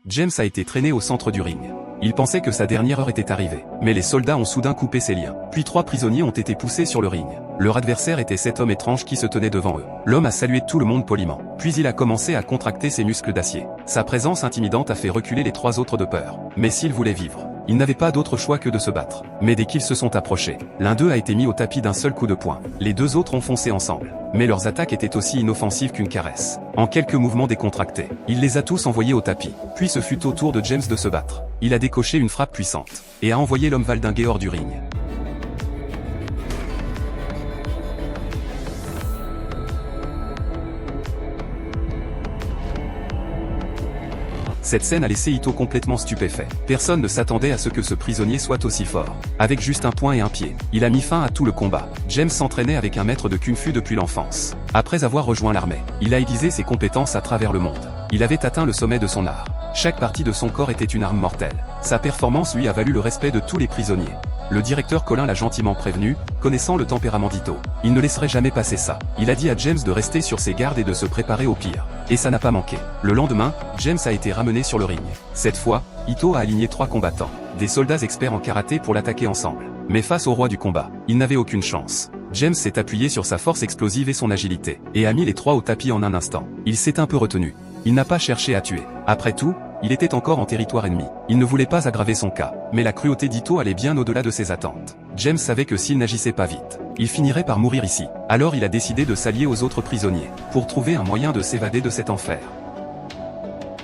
James a été traîné au centre du ring. Il pensait que sa dernière heure était arrivée, mais les soldats ont soudain coupé ses liens. Puis 3 prisonniers ont été poussés sur le ring. Leur adversaire était cet homme étrange qui se tenait devant eux. L'homme a salué tout le monde poliment, puis il a commencé à contracter ses muscles d'acier. Sa présence intimidante a fait reculer les 3 autres de peur. Mais s'ils voulaient vivre, ils n'avaient pas d'autre choix que de se battre. Mais dès qu'ils se sont approchés, l'un d'eux a été mis au tapis d'un seul coup de poing. Les 2 autres ont foncé ensemble. Mais leurs attaques étaient aussi inoffensives qu'une caresse. En quelques mouvements décontractés, il les a tous envoyés au tapis. Puis ce fut au tour de James de se battre. Il a décoché une frappe puissante, et a envoyé l'homme valdingué hors du ring. Cette scène a laissé Ito complètement stupéfait. Personne ne s'attendait à ce que ce prisonnier soit aussi fort. Avec juste un poing et un pied, il a mis fin à tout le combat. James s'entraînait avec un maître de Kung Fu depuis l'enfance. Après avoir rejoint l'armée, il a aiguisé ses compétences à travers le monde. Il avait atteint le sommet de son art. Chaque partie de son corps était une arme mortelle. Sa performance lui a valu le respect de tous les prisonniers. Le directeur Colin l'a gentiment prévenu, connaissant le tempérament d'Ito. Il ne laisserait jamais passer ça. Il a dit à James de rester sur ses gardes et de se préparer au pire. Et ça n'a pas manqué. Le lendemain, James a été ramené sur le ring. Cette fois, Ito a aligné 3 combattants, des soldats experts en karaté pour l'attaquer ensemble. Mais face au roi du combat, il n'avait aucune chance. James s'est appuyé sur sa force explosive et son agilité, et a mis les 3 au tapis en un instant. Il s'est un peu retenu. Il n'a pas cherché à tuer. Après tout, il était encore en territoire ennemi. Il ne voulait pas aggraver son cas, mais la cruauté d'Ito allait bien au-delà de ses attentes. James savait que s'il n'agissait pas vite, il finirait par mourir ici. Alors il a décidé de s'allier aux autres prisonniers, pour trouver un moyen de s'évader de cet enfer.